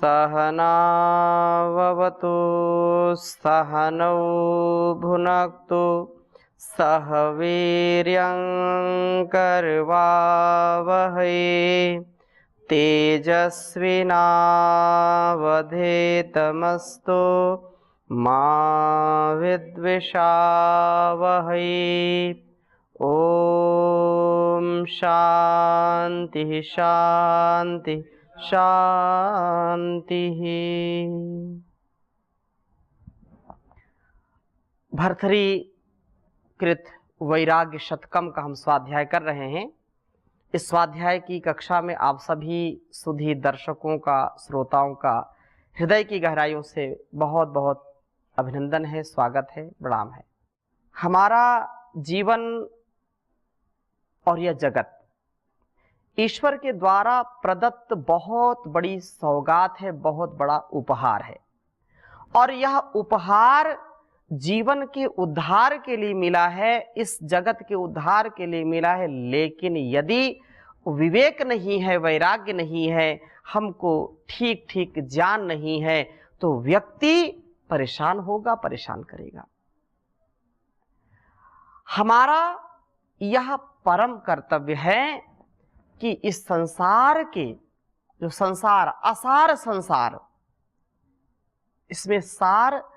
सहनाववतु सहनौ भुनक्तु सह वीर्यं करवावहै तेजस्विनावधेतमस्तु मा विद्विषावहै। ओम शांति शांति शांति। भर्तृहरि कृत वैराग्य शतकम का हम स्वाध्याय कर रहे हैं। इस स्वाध्याय की कक्षा में आप सभी सुधी दर्शकों का, श्रोताओं का हृदय की गहराइयों से बहुत बहुत अभिनंदन है, स्वागत है, प्रणाम है। हमारा जीवन और यह जगत ईश्वर के द्वारा प्रदत्त बहुत बड़ी सौगात है, बहुत बड़ा उपहार है। और यह उपहार जीवन के उद्धार के लिए मिला है, इस जगत के उद्धार के लिए मिला है। लेकिन यदि विवेक नहीं है, वैराग्य नहीं है, हमको ठीक ठीक ज्ञान नहीं है, तो व्यक्ति परेशान होगा, परेशान करेगा। हमारा यह परम कर्तव्य है कि इस संसार के जो संसार, असार संसार, इसमें सार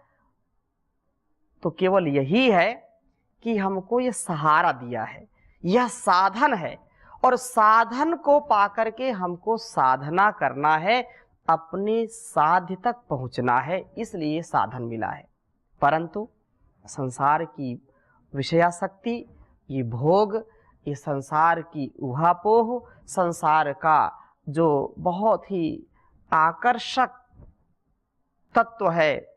तो केवल यही है कि हमको यह सहारा दिया है, यह साधन है, और साधन को पाकर के हमको साधना करना है, अपने साध्य तक पहुंचना है, इसलिए साधन मिला है। परंतु संसार की विषयासक्ति, ये भोग, ये संसार की उहापोह, संसार का जो बहुत ही आकर्षक तत्व है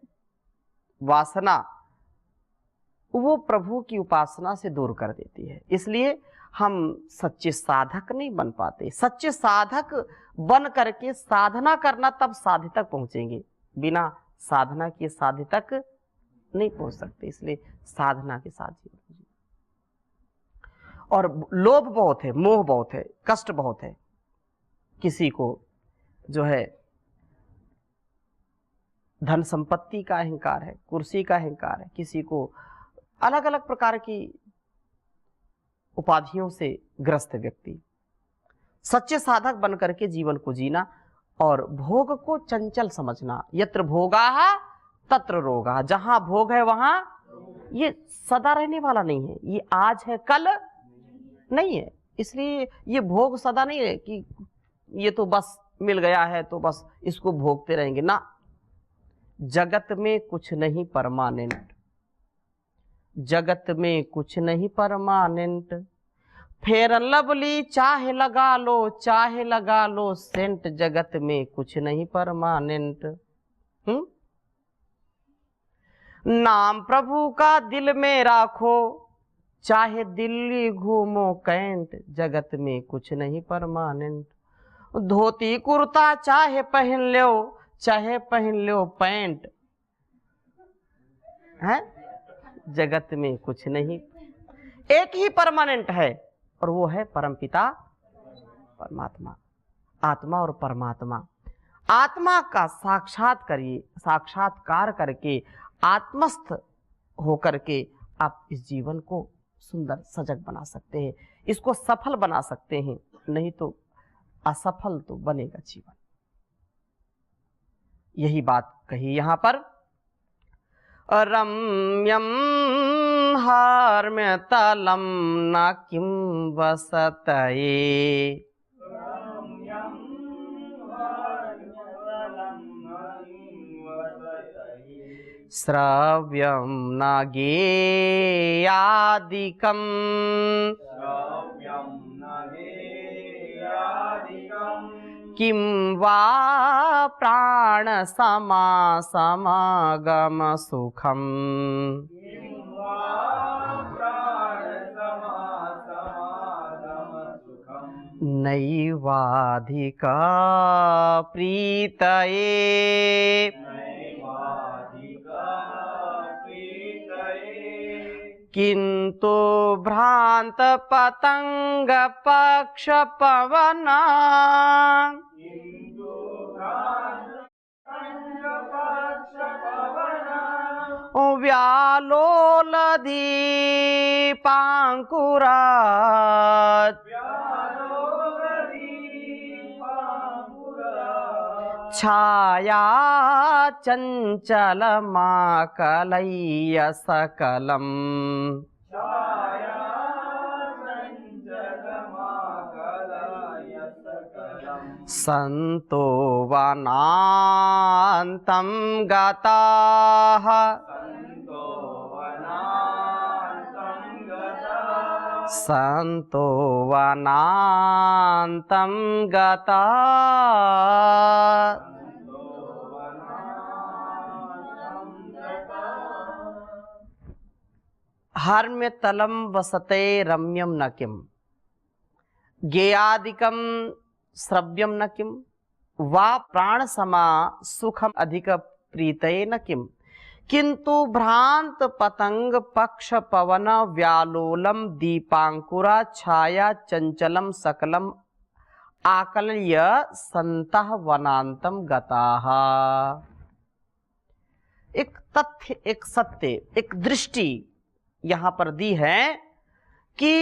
वासना, वो प्रभु की उपासना से दूर कर देती है। इसलिए हम सच्चे साधक नहीं बन पाते। सच्चे साधक बन करके साधना करना, तब साध्य तक पहुंचेंगे। बिना साधना के साध्य तक नहीं पहुंच सकते। इसलिए साधना के साथ जीवन। और लोभ बहुत है, मोह बहुत है, कष्ट बहुत है। किसी को जो है धन संपत्ति का अहंकार है, कुर्सी का अहंकार है, किसी को अलग अलग प्रकार की उपाधियों से ग्रस्त व्यक्ति। सच्चे साधक बनकर के जीवन को जीना और भोग को चंचल समझना। यत्र भोगाः तत्र रोगाः। जहां भोग है वहां, ये सदा रहने वाला नहीं है, ये आज है कल नहीं है। इसलिए ये भोग सदा नहीं है कि ये तो बस मिल गया है तो बस इसको भोगते रहेंगे ना। जगत में कुछ नहीं परमानेंट, जगत में कुछ नहीं परमानेंट। फेयर लवली चाहे लगा लो, चाहे लगा लो सेंट, जगत में कुछ नहीं परमानेंट। नाम प्रभु का दिल में राखो, चाहे दिल्ली घूमो कैंट, जगत में कुछ नहीं परमानेंट। धोती कुर्ता चाहे पहन लो, चाहे पहन लो पैंट, है जगत में कुछ नहीं। एक ही परमानेंट है और वो है परमपिता परमात्मा। आत्मा और परमात्मा, आत्मा का साक्षात्कार करके, आत्मस्थ होकर के आप इस जीवन को सुंदर सजग बना सकते हैं, इसको सफल बना सकते हैं। नहीं तो असफल तो बनेगा जीवन। यही बात कही यहां पर। रम्यं हार्म्यतलं न किं वसतये, श्रव्यं न गेयादिकं, किं वा प्राणसमागम सुखम्। नैवाधिका प्रीतये, किंतु भ्रांत पतंग पक्ष पवना, व्यालोल दीपांकुरा छाया चंचल माकलय्य सकलम संतो वनान्तं गताः संतो वनान्तं गताः हर्म्यतलं वसते रम्यं न किम गेयादिकं श्रव्यं न किम वा प्राण समा सुखम अधिक प्रीतये न किम किंतु भ्रांत पतंग पक्ष पवन व्यालोलम दीपांकुरा छाया चंचलम सकलम आकलय संतः वनांतम गताः। एक तथ्य, एक सत्य, एक दृष्टि यहां पर दी है कि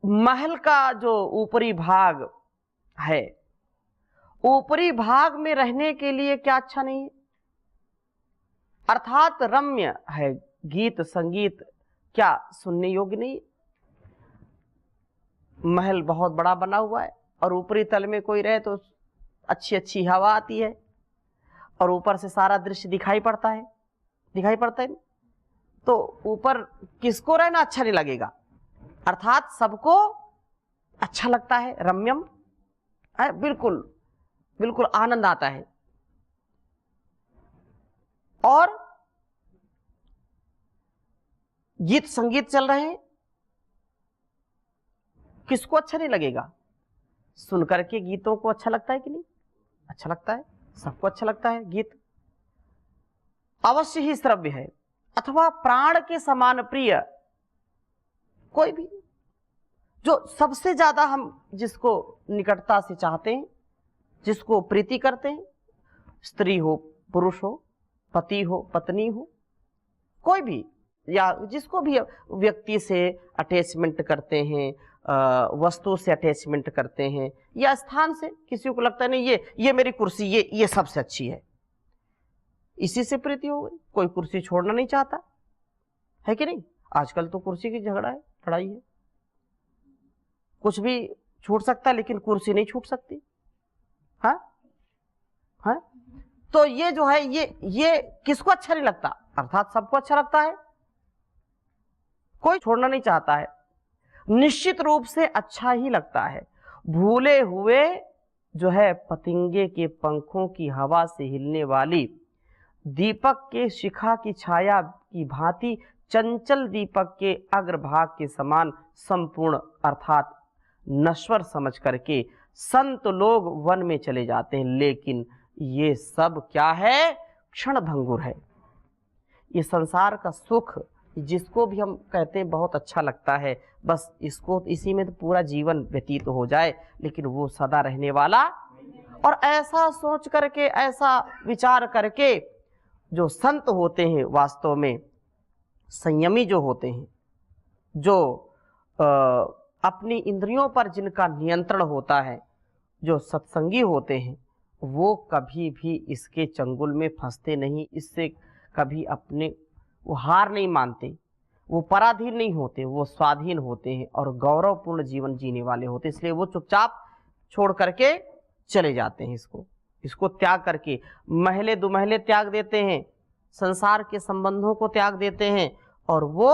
महल का जो ऊपरी भाग है, ऊपरी भाग में रहने के लिए क्या अच्छा नहीं है, अर्थात रम्य है, गीत संगीत क्या सुनने योग्य नहीं। महल बहुत बड़ा बना हुआ है और ऊपरी तल में कोई रहे तो अच्छी अच्छी हवा आती है और ऊपर से सारा दृश्य दिखाई पड़ता है, दिखाई पड़ता है। तो ऊपर किसको रहना अच्छा नहीं लगेगा, अर्थात सबको अच्छा लगता है, रम्यम है, बिल्कुल बिल्कुल आनंद आता है। और गीत संगीत चल रहे हैं, किसको अच्छा नहीं लगेगा, सुनकर के गीतों को अच्छा लगता है कि नहीं, अच्छा लगता है, सबको अच्छा लगता है। गीत अवश्य ही श्रव्य है अथवा प्राण के समान प्रिय, कोई भी जो सबसे ज्यादा हम जिसको निकटता से चाहते हैं, जिसको प्रीति करते हैं, स्त्री हो पुरुष हो, पति हो पत्नी हो, कोई भी, या जिसको भी व्यक्ति से अटैचमेंट करते हैं, वस्तु से अटैचमेंट करते हैं, या स्थान से, किसी को लगता है नहीं ये मेरी कुर्सी ये सबसे अच्छी है, इसी से प्रीति हो गई, कोई कुर्सी छोड़ना नहीं चाहता है कि नहीं। आजकल तो कुर्सी की झगड़ा है, लड़ाई है, कुछ भी छूट सकता है लेकिन कुर्सी नहीं छूट सकती। हाँ हाँ, तो ये जो है ये किसको अच्छा नहीं लगता, अर्थात सबको अच्छा लगता है, कोई छोड़ना नहीं चाहता है, निश्चित रूप से अच्छा ही लगता है। भूले हुए जो है पतंगे के पंखों की हवा से हिलने वाली, दीपक के शिखा की छाया की भांति चंचल दीपक के अग्रभाग के समान संपूर्ण अर्थात नश्वर समझ करके संत लोग वन में चले जाते हैं, लेकिन ये सब क्या है, क्षण भंगुर है। ये संसार का सुख जिसको भी हम कहते हैं बहुत अच्छा लगता है, बस इसको इसी में तो पूरा जीवन व्यतीत हो जाए, लेकिन वो सदा रहने वाला। और ऐसा सोच करके, ऐसा विचार करके जो संत होते हैं, वास्तव में संयमी जो होते हैं, जो अपनी इंद्रियों पर जिनका नियंत्रण होता है, जो सत्संगी होते हैं, वो कभी भी इसके चंगुल में फंसते नहीं, इससे कभी अपने वो हार नहीं मानते, वो पराधीन नहीं होते, वो स्वाधीन होते हैं और गौरवपूर्ण जीवन जीने वाले होते हैं। इसलिए वो चुपचाप छोड़ करके चले जाते हैं, इसको त्याग करके महले दुमहले त्याग देते हैं, संसार के संबंधों को त्याग देते हैं और वो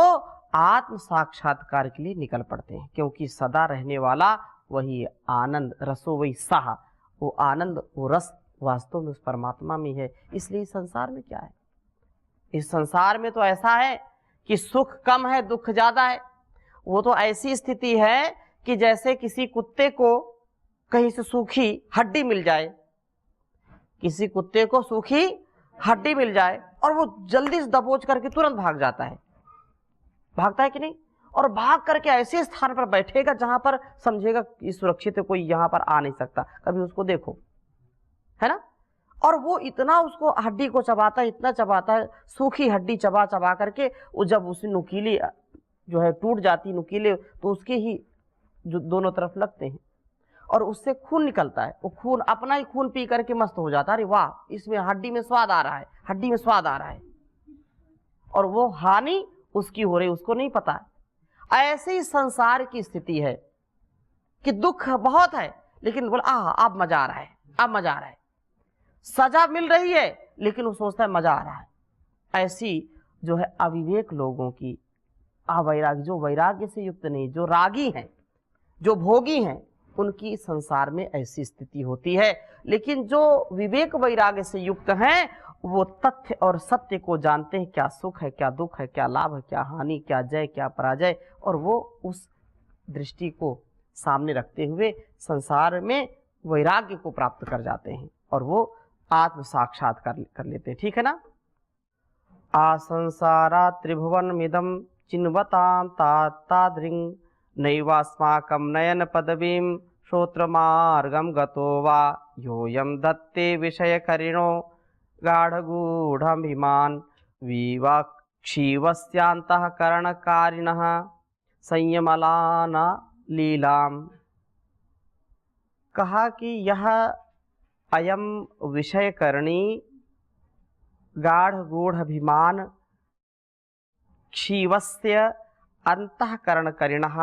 आत्म साक्षात्कार के लिए निकल पड़ते हैं, क्योंकि सदा रहने वाला वही आनंद रसो वही साह, वो आनंद वो रस वास्तव में उस परमात्मा में है। इसलिए संसार में क्या है, इस संसार में तो ऐसा है कि सुख कम है दुख ज्यादा है। वो तो ऐसी स्थिति है कि जैसे किसी कुत्ते को कहीं से सूखी हड्डी मिल जाए, किसी कुत्ते को सूखी हड्डी मिल जाए और वो जल्दी से दबोच करके तुरंत भाग जाता है, भागता है कि नहीं, और भाग करके ऐसे स्थान पर बैठेगा जहां पर समझेगा कि सुरक्षित है, कोई यहां पर आ नहीं सकता। कभी उसको देखो, है ना, और वो इतना उसको हड्डी को चबाता है, इतना चबाता है, सूखी हड्डी चबा चबा करके वो जब उसे नुकीली जो है टूट जाती नुकीले, तो उसके ही जो दोनों तरफ लगते हैं और उससे खून निकलता है। वो खून अपना ही खून पी करके मस्त हो जाता है, अरे वाह इसमें हड्डी में स्वाद आ रहा है, हड्डी में स्वाद आ रहा है, और वो हानि उसकी हो रही उसको नहीं पता है। ऐसे ही संसार की स्थिति है कि दुख बहुत है लेकिन बोला अब मजा आ रहा है, अब मजा आ रहा है, सजा मिल रही है लेकिन वो सोचता है मजा आ रहा है। ऐसी जो है अविवेक लोगों की, अवैराग्य, जो वैराग्य से युक्त नहीं, जो रागी हैं, जो भोगी हैं, उनकी संसार में ऐसी स्थिति होती है। लेकिन जो विवेक वैराग्य से युक्त हैं वो तथ्य और सत्य को जानते हैं, क्या सुख है, क्या दुख है, क्या लाभ है, क्या हानि, क्या जय, क्या पराजय, और वो उस दृष्टि को सामने रखते हुए संसार में वैराग्य को प्राप्त कर जाते हैं और वो आत्म साक्षात्कार कर लेते हैं। ठीक है ना। आ संसारा त्रिभुवन मिदम चिन्वतां तादृंग नैवास्माकं नयन पदवीं श्रोत्रमार्गं गतो वा योऽयं दत्ते विषयकरिणो गाढगूढाभिमान् विवक्षीवस्यान्तःकरणकारिणः संयमलाना लीलाम। कहा कि यह अयम विषयकरणी गाढ़गूढ़ क्षीवस्य अंतःकरणकरिणः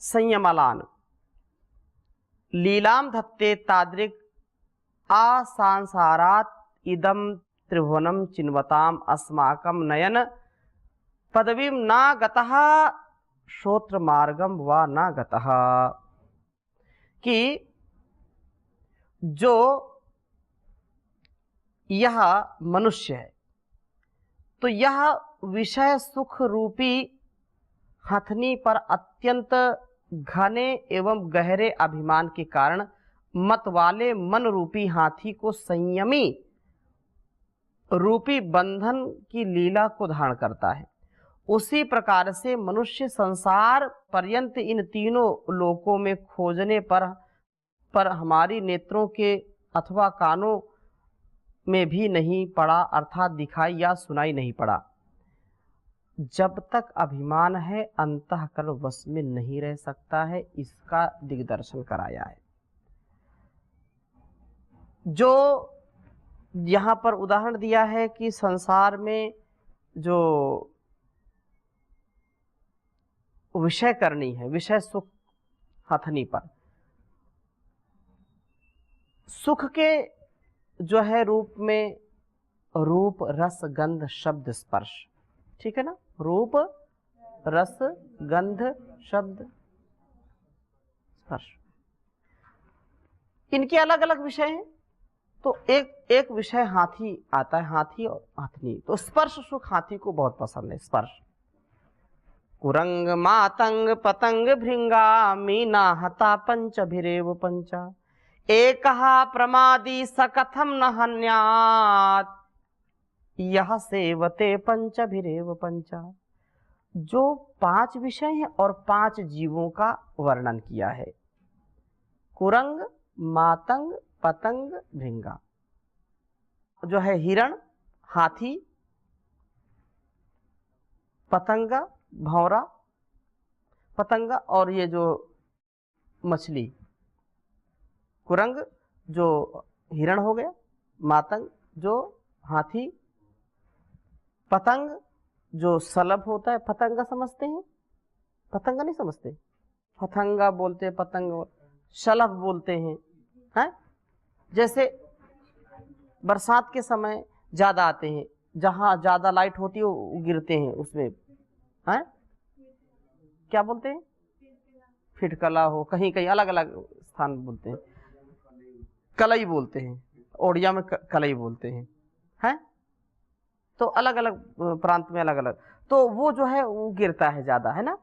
संयमलान लीलाम धत्ते तादृक् आसांसारात् इदं त्रिभुवनं चिन्वताम् अस्माकं नयन पदवीं न गतः श्रोत्र मार्गम व न गतः। कि जो यह मनुष्य है तो यह विषय सुख रूपी हथनी पर अत्यंत घने एवं गहरे अभिमान के कारण मत वाले मन रूपी हाथी को संयमी रूपी बंधन की लीला को धारण करता है। उसी प्रकार से मनुष्य संसार पर्यंत इन तीनों लोकों में खोजने पर हमारी नेत्रों के अथवा कानों में भी नहीं पड़ा, अर्थात दिखाई या सुनाई नहीं पड़ा। जब तक अभिमान है अंतःकरण वश में नहीं रह सकता है, इसका दिग्दर्शन कराया है। जो यहाँ पर उदाहरण दिया है कि संसार में जो विषय करनी है, विषय सुख हथनी पर, सुख के जो है रूप में रूप रस गंध शब्द स्पर्श, ठीक है ना, रूप रस गंध शब्द स्पर्श, इनके अलग अलग विषय हैं। तो एक विषय हाथी आता है, हाथी और हथनी, तो स्पर्श सुख हाथी को बहुत पसंद है। स्पर्श कुरंग मातंग पतंग भृंगा मीना हता पंच भिरेव पंचा एकहा प्रमादी सकथम न हन्यात यह सेवते पंच भिरेव पंचा। जो 5 विषय हैं और 5 जीवों का वर्णन किया है, कुरंग मातंग पतंग भृंगा, जो है हिरण, हाथी, पतंगा, भौरा, पतंगा, और ये जो मछली, कुरंग जो हिरण हो गया, मातंग जो हाथी, पतंग जो सलभ होता है। पतंगा समझते हैं? पतंगा नहीं समझते? पतंगा बोलते हैं, पतंग सलभ बोलते हैं, हैं? जैसे बरसात के समय ज्यादा आते हैं, जहां ज्यादा लाइट होती है वो गिरते हैं उसमें, हैं? क्या बोलते हैं? फिटकला हो, कहीं कहीं अलग अलग स्थान बोलते हैं, कलई बोलते हैं, ओडिया में कलई बोलते हैं, हैं? तो अलग अलग प्रांत में अलग अलग, तो वो जो है वो गिरता है ज्यादा, है ना।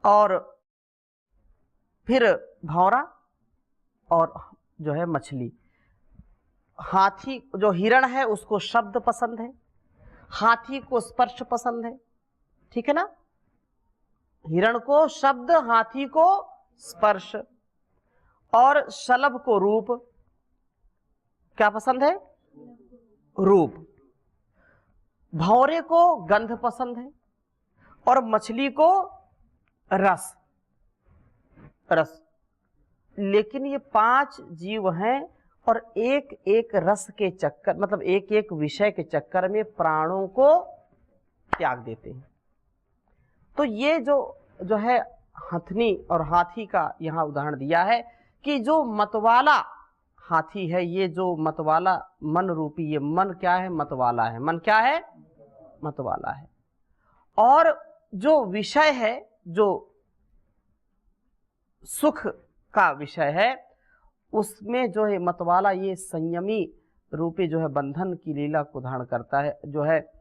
और फिर भौरा और जो है मछली। हाथी जो हिरण है उसको शब्द पसंद है, हाथी को स्पर्श पसंद है, ठीक है ना। हिरण को शब्द, हाथी को स्पर्श, और शलभ को रूप, क्या पसंद है? रूप। भंवरे को गंध पसंद है और मछली को रस। रस। लेकिन ये 5 जीव हैं और एक एक रस के चक्कर, मतलब एक एक विषय के चक्कर में प्राणों को त्याग देते हैं। तो ये जो है हथनी और हाथी का यहाँ उदाहरण दिया है कि जो मतवाला हाथी है, ये जो मतवाला मन रूपी, ये मन क्या है? मतवाला है। मन क्या है? मतवाला है। और जो विषय है, जो सुख का विषय है, उसमें जो है मतवाला ये संयमी रूपी जो है बंधन की लीला को धारण करता है, जो है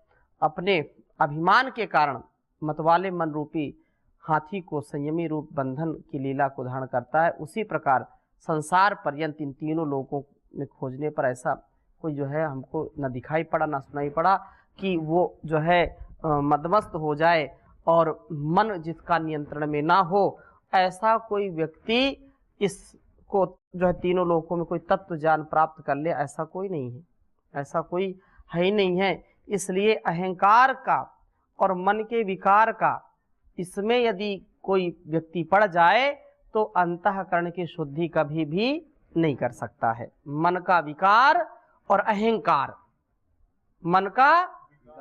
अपने अभिमान के कारण मतवाले मन रूपी हाथी को संयमी रूप बंधन की लीला को धारण करता है। उसी प्रकार संसार पर्यंत इन तीनों लोगों में खोजने पर ऐसा कोई जो है हमको न दिखाई पड़ा न सुनाई पड़ा कि वो जो है मदमस्त हो जाए और मन जिसका नियंत्रण में ना हो, ऐसा कोई व्यक्ति इसको जो है तीनों लोकों में कोई तत्व ज्ञान प्राप्त कर ले, ऐसा कोई नहीं है। ऐसा कोई है ही नहीं है। इसलिए अहंकार का और मन के विकार का, इसमें यदि कोई व्यक्ति पड़ जाए तो अंतःकरण की शुद्धि कभी भी नहीं कर सकता है। मन का विकार और अहंकार, मन का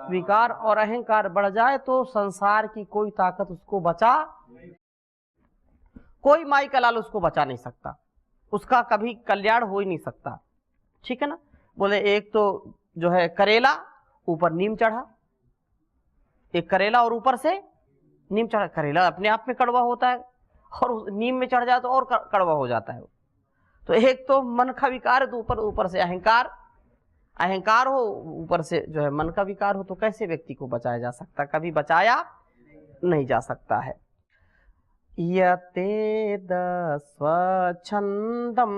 विकार और अहंकार बढ़ जाए तो संसार की कोई ताकत उसको बचा, कोई माई का लाल उसको बचा नहीं सकता, उसका कभी कल्याण हो ही नहीं सकता। ठीक है ना? बोले एक तो जो है करेला, ऊपर नीम चढ़ा, एक करेला और ऊपर से नीम चढ़ा। करेला अपने आप में कड़वा होता है और नीम में चढ़ जाए तो और कड़वा हो जाता है। तो एक तो मन का विकार है, तो ऊपर से अहंकार, अहंकार हो, ऊपर से जो है मन का विकार हो, तो कैसे व्यक्ति को बचाया जा सकता? कभी बचाया नहीं जा सकता है। यतेद स्वच्छंदम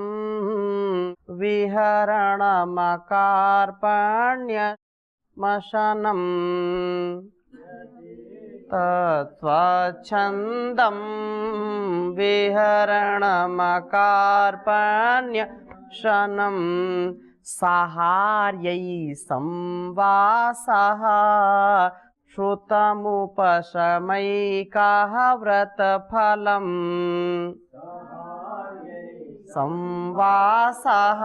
विहरणमकार्पण्यमशनम् तत्स्वच्छंदम विहरणमकार्पण्यशनम् साहार्यै संवासः श्रुतमुपशमैकाः व्रतफलम् संवासः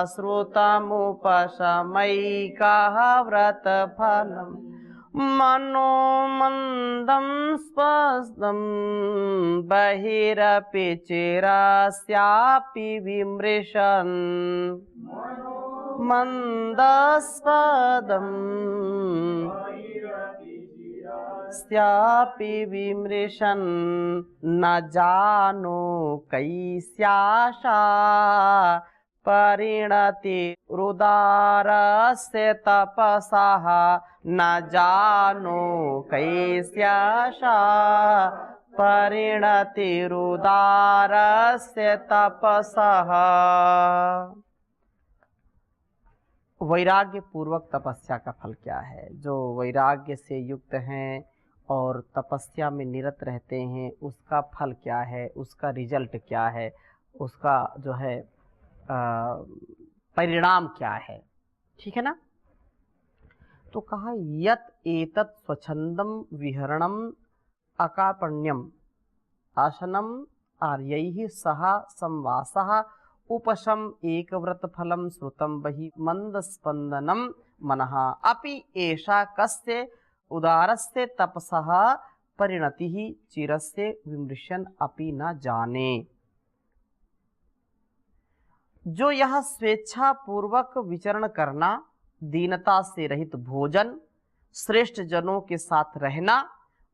श्रुतमुपशमैकाः व्रतफलम् मनोमन्दं स्पष्टं बहिरपि चिरस्यापि विमृशन् मन्दस्पदं स्यापि विमृशन् न जानो कैस्याशा परिणति रुदारस्य तपसः न जानो कैस्याशा परिणति रुदारस्य तपसः। वैराग्य पूर्वक तपस्या का फल क्या है? जो वैराग्य से युक्त हैं और तपस्या में निरत रहते हैं, उसका फल क्या है? उसका रिजल्ट क्या है? उसका जो है परिणाम क्या है? ठीक है ना? तो कहा यत एतत् स्वच्छंदम विहरणम अकार्पण्यम आसनम आर्यैः सह संवासः उपशम एक व्रत फलम श्रुतम बहि मंद स्पंदनम मनः अपि एषा कस्य उदारस्य तपसः परिणतिः चिरस्य विमृशन अपि न जाने। जो यह स्वेच्छा पूर्वक विचरण करना, दीनता से रहित भोजन, श्रेष्ठ जनों के साथ रहना,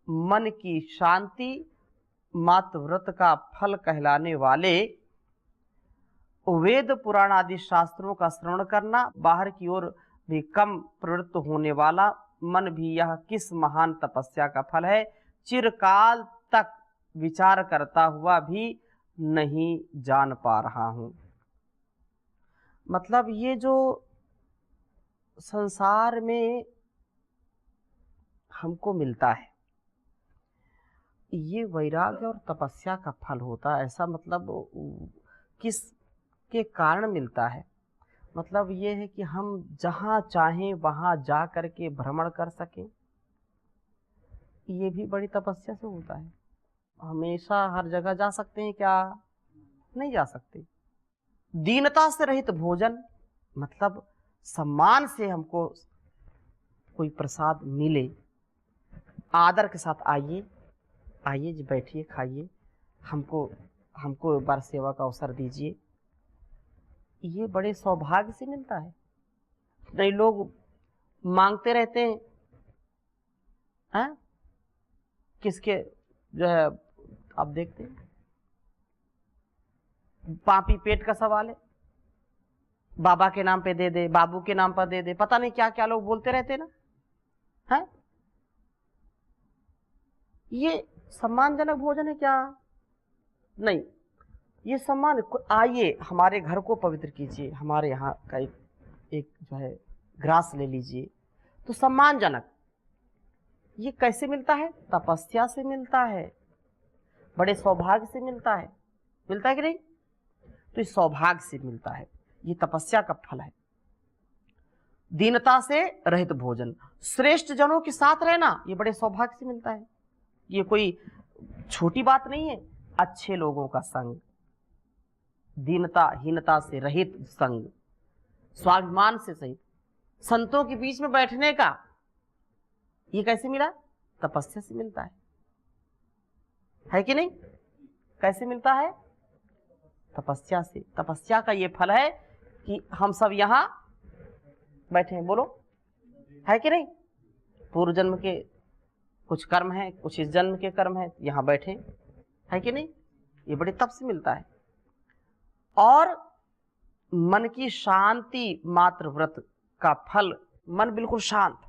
मन की शांति, मातव्रत का फल कहलाने वाले वेद पुराण आदि शास्त्रों का श्रवण करना, बाहर की ओर भी कम प्रवृत्त होने वाला मन भी यह किस महान तपस्या का फल है, चिरकाल तक विचार करता हुआ भी नहीं जान पा रहा हूं। मतलब ये जो संसार में हमको मिलता है, ये वैराग्य और तपस्या का फल होता है। ऐसा मतलब किस के कारण मिलता है? मतलब ये है कि हम जहाँ चाहें वहाँ जा करके भ्रमण कर सकें, ये भी बड़ी तपस्या से होता है। हमेशा हर जगह जा सकते हैं क्या? नहीं जा सकते। दीनता से रहित भोजन, मतलब सम्मान से हमको कोई प्रसाद मिले, आदर के साथ आइए आइए जी, बैठिए, खाइए, हमको हमको एक बार सेवा का अवसर दीजिए, ये बड़े सौभाग्य से मिलता है। नहीं लोग मांगते रहते हैं, हैं? किसके जो है आप देखते हैं, पापी पेट का सवाल है, बाबा के नाम पे दे दे, बाबू के नाम पर दे दे, पता नहीं क्या क्या लोग बोलते रहते ना, हैं? ये सम्मानजनक भोजन है क्या? नहीं, ये सम्मान। आइए हमारे घर को पवित्र कीजिए, हमारे यहाँ का एक जो है ग्रास ले लीजिए, तो सम्मानजनक। ये कैसे मिलता है? तपस्या से मिलता है, बड़े सौभाग्य से मिलता है। मिलता है कि नहीं? तो इस सौभाग्य से मिलता है, ये तपस्या का फल है। दीनता से रहित भोजन, श्रेष्ठ जनों के साथ रहना, ये बड़े सौभाग्य से मिलता है। ये कोई छोटी बात नहीं है। अच्छे लोगों का संग, दीनता हीनता से रहित संग, स्वाभिमान से सहित संतों के बीच में बैठने का, ये कैसे मिला? तपस्या से मिलता है कि नहीं? कैसे मिलता है? तपस्या से। तपस्या का ये फल है कि हम सब यहां बैठे हैं। बोलो, है कि नहीं? पूर्व जन्म के कुछ कर्म हैं, कुछ इस जन्म के कर्म हैं, यहां बैठे, है कि नहीं? ये बड़े तप से मिलता है। और मन की शांति, मात्र व्रत का फल, मन बिल्कुल शांत।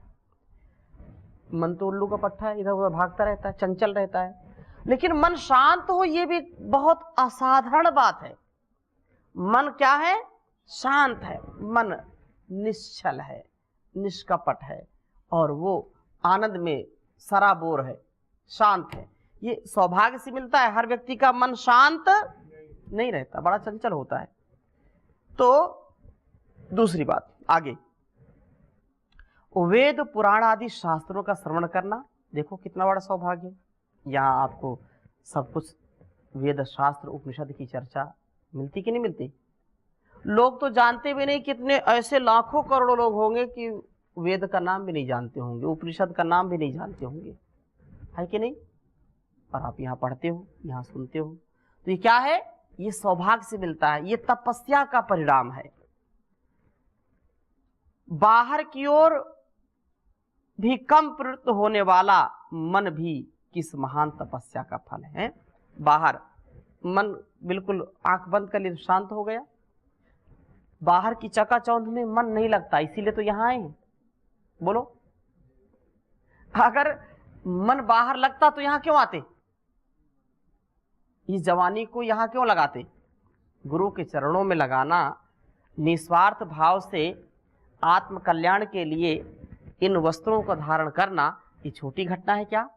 मन तो उल्लू का पट्टा है, इधर उधर भागता रहता है, चंचल रहता है, लेकिन मन शांत हो, ये भी बहुत असाधारण बात है। मन क्या है? शांत है, मन निश्चल है, निष्कपट है, और वो आनंद में सराबोर है, शांत है। ये सौभाग्य से मिलता है। हर व्यक्ति का मन शांत नहीं रहता, बड़ा चंचल होता है। तो दूसरी बात आगे, वेद पुराण आदि शास्त्रों का श्रवण करना, देखो कितना बड़ा सौभाग्य है। यहाँ आपको सब कुछ वेद शास्त्र उपनिषद की चर्चा मिलती कि नहीं मिलती? लोग तो जानते भी नहीं, कितने ऐसे लाखों करोड़ों लोग होंगे कि वेद का नाम भी नहीं जानते होंगे, उपनिषद का नाम भी नहीं जानते होंगे, है कि नहीं? और आप यहाँ पढ़ते हो, यहाँ सुनते हो, तो ये क्या है? ये सौभाग्य से मिलता है, ये तपस्या का परिणाम है। बाहर की ओर भी कम प्रवृत्त होने वाला मन भी किस महान तपस्या का फल है। बाहर मन बिल्कुल आंख बंद कर लिए, शांत हो गया, बाहर की चकाचौंध में मन नहीं लगता, इसीलिए तो यहां आए हैं। बोलो, अगर मन बाहर लगता तो यहां क्यों आते? इस जवानी को यहां क्यों लगाते? गुरु के चरणों में लगाना, निस्वार्थ भाव से आत्म कल्याण के लिए इन वस्त्रों को धारण करना, ये छोटी घटना है क्या?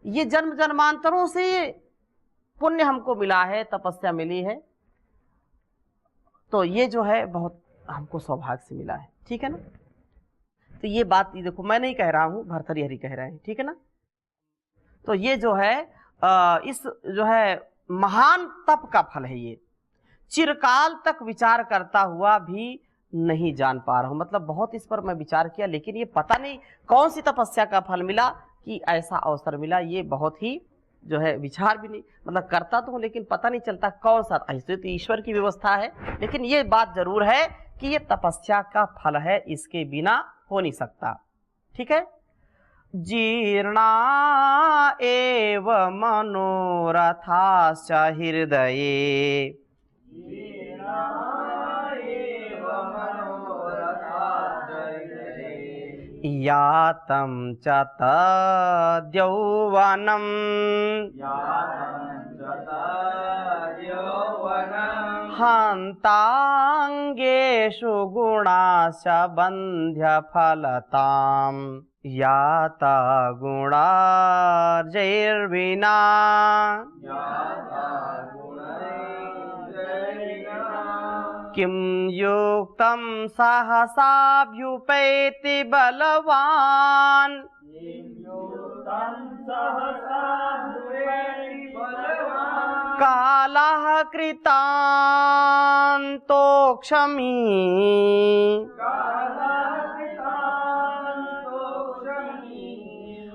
ये जन्म जन्मांतरों से पुण्य हमको मिला है, तपस्या मिली है, तो ये जो है बहुत हमको सौभाग्य से मिला है, ठीक है ना? तो ये बात, ये देखो, मैं नहीं कह रहा हूं, भर्तृहरि कह रहे हैं, ठीक है ना? तो ये जो है इस जो है महान तप का फल है। ये चिरकाल तक विचार करता हुआ भी नहीं जान पा रहा हूं, मतलब बहुत इस पर मैं विचार किया, लेकिन ये पता नहीं कौन सी तपस्या का फल मिला कि ऐसा अवसर मिला। ये बहुत ही जो है विचार भी नहीं, मतलब करता तो हूं, लेकिन पता नहीं चलता कौन सा। ऐसे तो ईश्वर की व्यवस्था है, लेकिन ये बात जरूर है कि ये तपस्या का फल है, इसके बिना हो नहीं सकता, ठीक है? जीर्णा एव मनोरथाश्च हृदये, यातं च तद्यौवनं, हन्ताङ्गेषु गुणाश्च बन्ध्यफलताम्, याता गुणार्जैर्विना, किं युक्तं सहसाभ्युपैति बलवान् कालः कृतान्तो क्षमी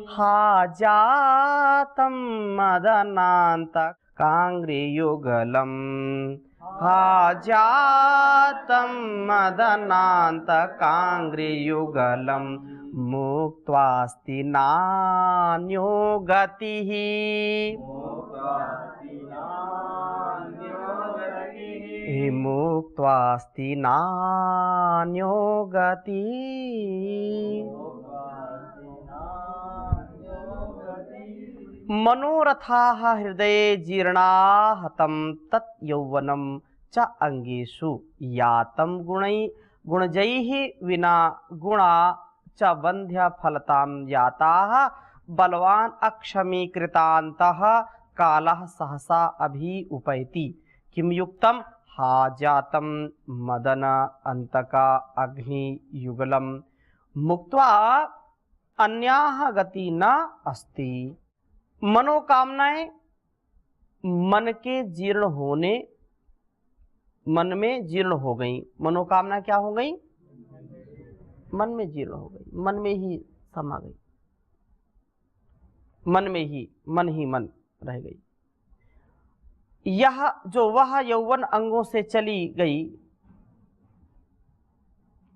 हा जातं मदनान्त काङ्ग्रियुगलम् हा जातं मदनान्त काङ्ग्रियुगलम् मुक्त्वास्ति नान्यो गतिः मुक्त्वास्ति नान्यो गतिः। मनोरथाः हृदये जीर्णाहतं तत् यौवनं च अंगेषु यातं गुणजैः विना गुणा च बन्ध्य फलतां याताः बलवान् अक्षमीकृतान्तः कालः सहसा अभि उपैति किं युक्तं हा जातं मदन अंतका अग्नि युगलम मुक्त्वा अन्याः गति न अस्ति। मनोकामनाएं मन के जीर्ण होने, मन में जीर्ण हो गई। मनोकामना क्या हो गई? मन में जीर्ण हो गई, मन में ही समा गई, मन में ही मन रह गई। यह जो वह यौवन अंगों से चली गई,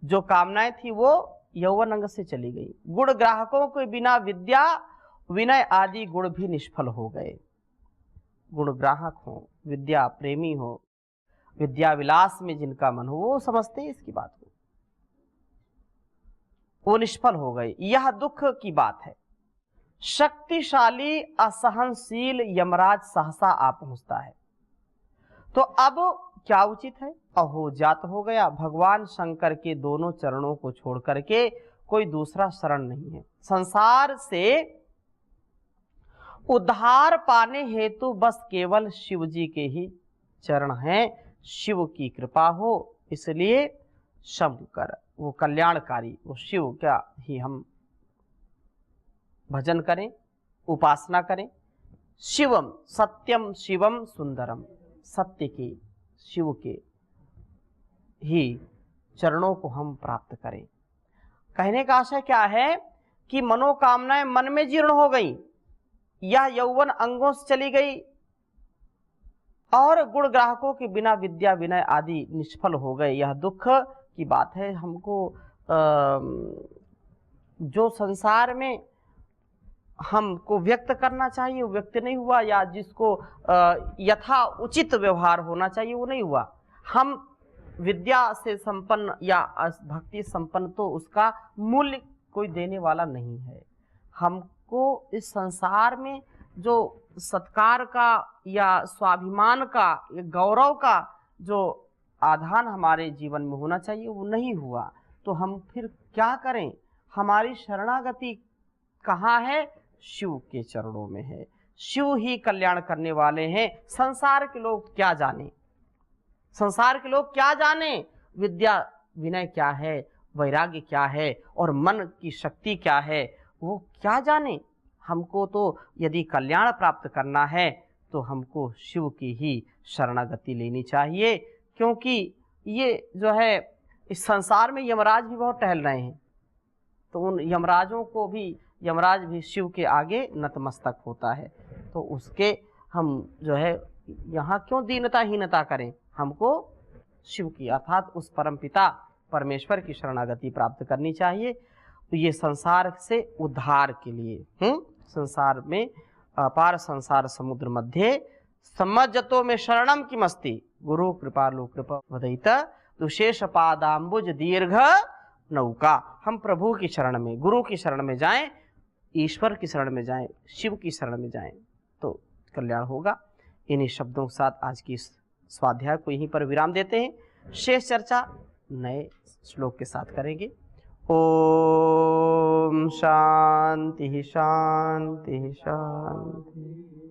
जो कामनाएं थी वो यौवन अंग से चली गई। गुण ग्राहकों के बिना विद्या विनय आदि गुण भी निष्फल हो गए। गुण ग्राहक हो, विद्या प्रेमी हो, विद्या विलास में जिनका मन हो, वो समझते हैं इसकी बात को, वो निष्फल हो गए। यह दुख की बात है। शक्तिशाली असहनशील यमराज सहसा आ पहुंचता है। तो अब क्या उचित है? अहो जात हो गया। भगवान शंकर के दोनों चरणों को छोड़ करके कोई दूसरा शरण नहीं है। संसार से उद्धार पाने हेतु बस केवल शिव जी के ही चरण हैं। शिव की कृपा हो, इसलिए शंकर वो कल्याणकारी, वो शिव का ही हम भजन करें, उपासना करें। शिवम सत्यम शिवम सुंदरम, सत्य के शिव के ही चरणों को हम प्राप्त करें। कहने का आशय क्या है कि मनोकामनाएं मन में जीर्ण हो गई, यह यौवन अंगों से चली गई और गुण ग्राहकों के बिना विद्या विनय आदि निष्फल हो गए। यह दुख की बात है। हमको जो संसार में हमको व्यक्त करना चाहिए वो व्यक्त नहीं हुआ, या जिसको यथा उचित व्यवहार होना चाहिए वो नहीं हुआ। हम विद्या से संपन्न या भक्ति संपन्न, तो उसका मूल्य कोई देने वाला नहीं है। हमको इस संसार में जो सत्कार का या स्वाभिमान का या गौरव का जो आधान हमारे जीवन में होना चाहिए वो नहीं हुआ, तो हम फिर क्या करें? हमारी शरणागति कहाँ है? शिव के चरणों में है। शिव ही कल्याण करने वाले हैं। संसार के लोग क्या जाने, संसार के लोग क्या जाने विद्या विनय क्या है, वैराग्य क्या है और मन की शक्ति क्या है, वो क्या जाने। हमको तो यदि कल्याण प्राप्त करना है तो हमको शिव की ही शरणागति लेनी चाहिए, क्योंकि ये जो है इस संसार में यमराज भी बहुत टहल रहे हैं, तो उन यमराजों को भी, यमराज भी शिव के आगे नतमस्तक होता है। तो उसके हम जो है यहाँ क्यों दीनता करें? हमको शिव की अर्थात उस परमपिता परमेश्वर की शरणागति प्राप्त करनी चाहिए। तो ये संसार से उद्धार के लिए संसार में अपार संसार समुद्र मध्य समज्जतो में शरणम की मस्ती गुरु कृपालु कृपा वदयित दुशेष पादाम्बुज दीर्घ नौका। हम प्रभु की शरण में, गुरु की शरण में जाएं, ईश्वर की शरण में जाएं, शिव की शरण में जाएं, तो कल्याण होगा। इन्हीं शब्दों के साथ आज की स्वाध्याय को यहीं पर विराम देते हैं। शेष चर्चा नए श्लोक के साथ करेंगे। ओम शांति शांति शांति।